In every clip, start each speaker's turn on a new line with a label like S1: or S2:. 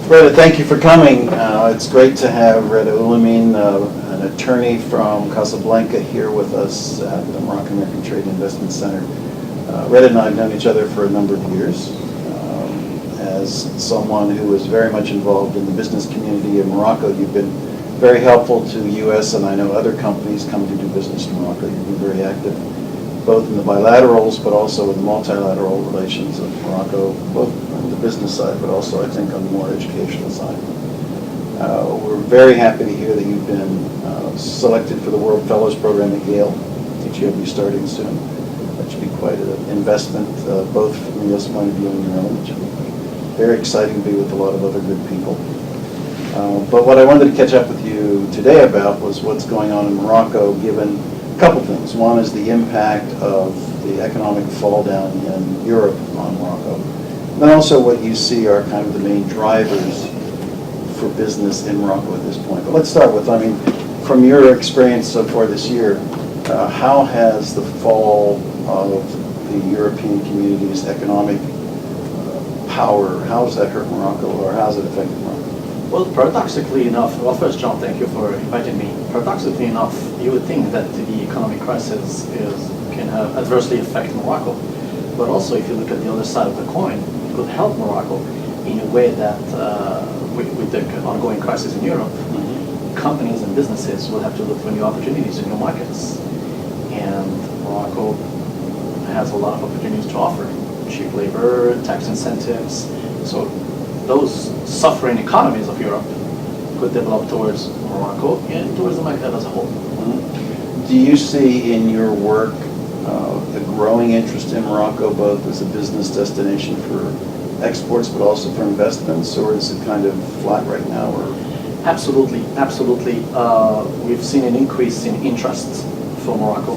S1: Reda, thank you for coming. It's great to have Reda Aoulamine, an attorney from Casablanca, here with us at the Moroccan American Trade and Investment Center. Reda and I have known each other for a number of years. As someone who is very much involved in the business community in Morocco, you've been very helpful to U.S. and I know other companies coming to do business in Morocco. You've been very active, both in the bilaterals but also in the multilateral relations of Morocco, both on the business side but also, I think, on the more educational side. We're very happy to hear that you've been selected for the World Fellows Program at Yale. I think you'll be starting soon. That should be quite an investment, both from the U.S. point of view and your own. It should be very exciting to be with a lot of other good people. But what I wanted to catch up with you today about was what's going on in Morocco, given a couple things. One is the impact of the economic fall down in Europe on Morocco. And then also what you see are kind of the main drivers for business in Morocco at this point. But let's start with, from your experience so far this year, how has the fall of the European community's economic power, how has that hurt Morocco, or how has it affected Morocco?
S2: Well, paradoxically enough, well, first, John, thank you for inviting me. Paradoxically enough, you would think that the economic crisis can adversely affect Morocco. But also, if you look at the other side of the coin, it could help Morocco in a way that, with the ongoing crisis in Europe, companies and businesses will have to look for new opportunities in new markets. And Morocco has a lot of opportunities to offer. Cheap labor, tax incentives. So those suffering economies of Europe could develop towards Morocco and towards the market as a whole.
S1: Do you see in your work a growing interest in Morocco, both as a business destination for exports but also for investments, or is it kind of flat right now? Or?
S2: Absolutely, absolutely. We've seen an increase in interest for Morocco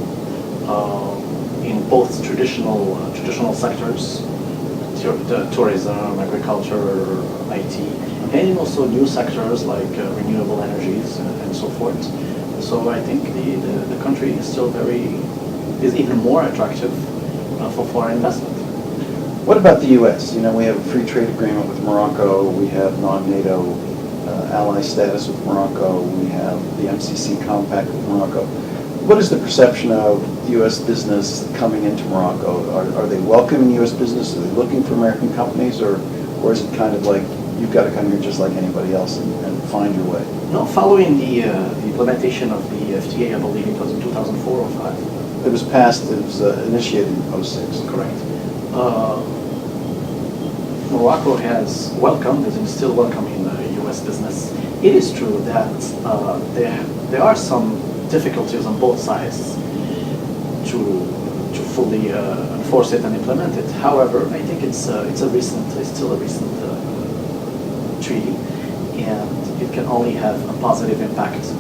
S2: in both traditional sectors, tourism, agriculture, IT, and also new sectors like renewable energies and so forth. So I think the country is still is even more attractive for foreign investment.
S1: What about the U.S.? You know, we have a free trade agreement with Morocco. We have non-NATO ally status with Morocco. We have the MCC compact with Morocco. What is the perception of U.S. business coming into Morocco? Are they welcoming U.S. business? Are they looking for American companies? Or is it kind of like, you've got to come here just like anybody else and find your way?
S2: No, following the implementation of the FTA, I believe it was in 2004 or 5.
S1: It was passed, it was initiated in 06.
S2: Correct. Morocco has welcomed and is still welcoming U.S. business. It is true that there are some difficulties on both sides to fully enforce it and implement it. However, I think it's still a recent treaty, and it can only have a positive impact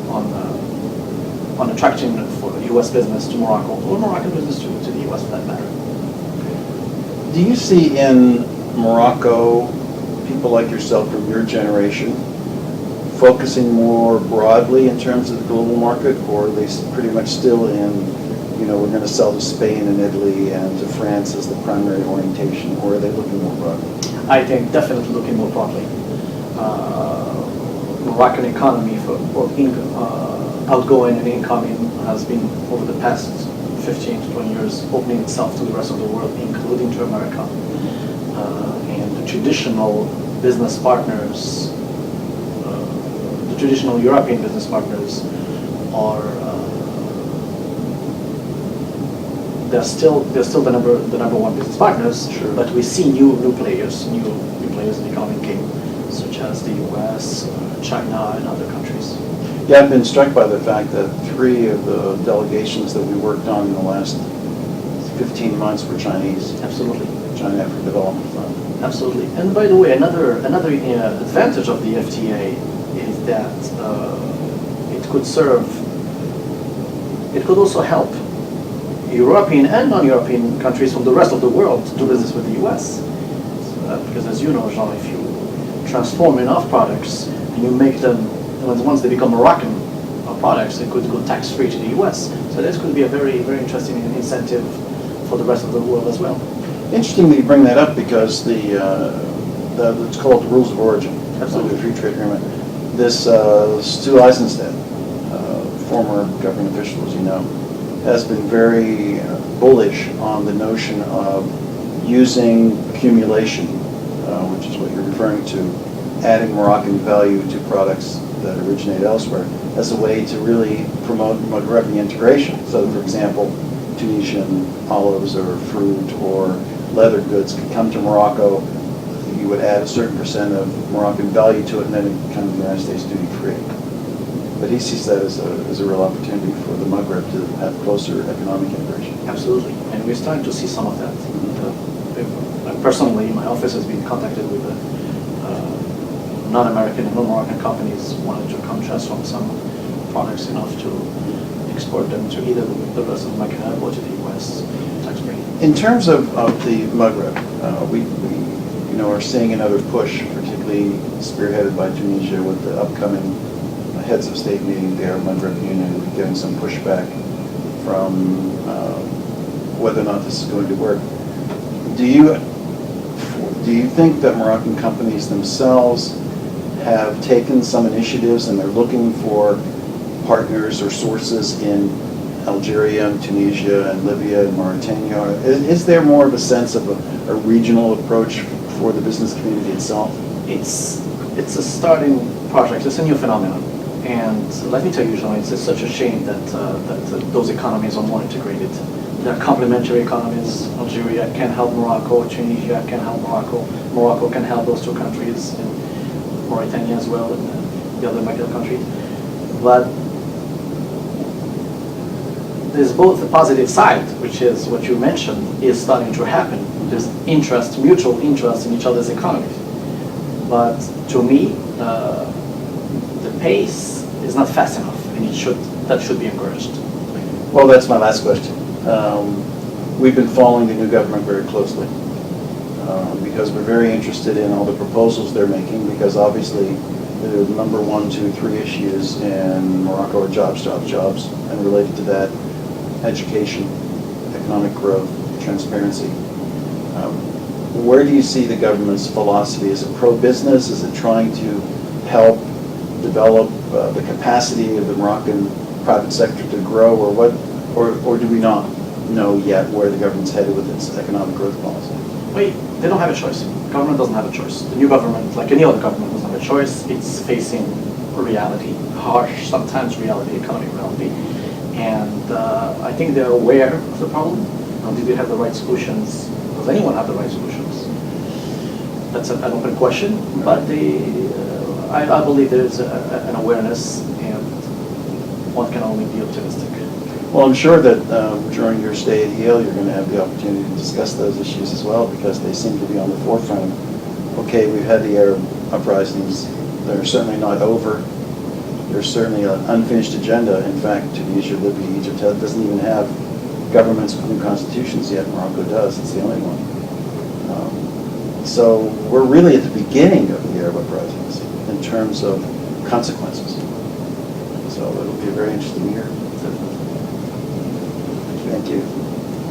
S2: on attracting for U.S. business to Morocco, or Moroccan business to the U.S. for that matter.
S1: Do you see in Morocco people like yourself from your generation focusing more broadly in terms of the global market, or are they pretty much still in, we're going to sell to Spain and Italy and to France as the primary orientation, or are they looking more broadly?
S2: I think definitely looking more broadly. Moroccan economy for both outgoing and incoming has been, over the past 15 to 20 years, opening itself to the rest of the world, including to America. And the traditional business partners, the traditional European business partners are they're still the number one business partners.
S1: Sure.
S2: But we see new players in the economic game, such as the U.S., China, and other countries.
S1: Yeah, I've been struck by the fact that 3 of the delegations that we worked on in the last 15 months were Chinese.
S2: Absolutely.
S1: China Africa Development Fund.
S2: Absolutely. And by the way, another advantage of the FTA is that it could also help European and non-European countries from the rest of the world to do business with the U.S. Because as you know, Jean, if you transform enough products and you make them, once they become Moroccan products, it could go tax-free to the U.S. So this could be a very, very interesting incentive for the rest of the world as well.
S1: Interesting that you bring that up, because the it's called the rules of origin.
S2: Absolutely.
S1: Of the free trade agreement. This Stu Eisenstadt, former government official, as you know, has been very bullish on the notion of using accumulation, which is what you're referring to, adding Moroccan value to products that originate elsewhere, as a way to really promote Maghreb integration. So, for example, Tunisian olives or fruit or leather goods could come to Morocco. You would add a certain percent of Moroccan value to it, and then it would come to the United States duty-free. But he sees that as a real opportunity for the Maghreb to have closer economic integration.
S2: Absolutely, and we're starting to see some of that. Personally, my office has been contacted with non-American and non-Moroccan companies wanting to come transform some products enough to export them to either the rest of the Maghreb or to the U.S. tax-free.
S1: In terms of the Maghreb, we are seeing another push, particularly spearheaded by Tunisia with the upcoming heads of state meeting there, Maghreb Union, getting some pushback from whether or not this is going to work. Do you think that Moroccan companies themselves have taken some initiatives and they're looking for partners or sources in Algeria and Tunisia and Libya and Mauritania? Is there more of a sense of a regional approach for the business community itself?
S2: It's a starting project. It's a new phenomenon. And let me tell you, Jean, it's such a shame that those economies are more integrated. They're complementary economies. Algeria can help Morocco, Tunisia can help Morocco, Morocco can help those two countries, and Mauritania as well, and the other Maghreb countries. But there's both the positive side, which is what you mentioned, is starting to happen. There's interest, mutual interest in each other's economies. But to me, the pace is not fast enough, and that should be encouraged.
S1: Well, that's my last question. We've been following the new government very closely because we're very interested in all the proposals they're making, because obviously the number 1, 2, 3 issues in Morocco are jobs, jobs, jobs, and related to that, education, economic growth, transparency. Where do you see the government's philosophy? Is it pro-business? Is it trying to help develop the capacity of the Moroccan private sector to grow, or what? Or do we not know yet where the government's headed with its economic growth policy?
S2: Wait, they don't have a choice. The government doesn't have a choice. The new government, like any other government, doesn't have a choice. It's facing reality, harsh, sometimes reality, economic reality. And I think they're aware of the problem. Do they have the right solutions? Does anyone have the right solutions? That's an open question, but I believe there is an awareness, and one can only be optimistic.
S1: Well, I'm sure that during your stay at Yale, you're going to have the opportunity to discuss those issues as well, because they seem to be on the forefront. Okay, we've had the Arab uprisings. They're certainly not over. There's certainly an unfinished agenda. In fact, Tunisia, Libya, Egypt doesn't even have governments with new constitutions yet. Morocco does. It's the only one. So we're really at the beginning of the Arab uprisings in terms of consequences. So it'll be a very interesting year. Thank you.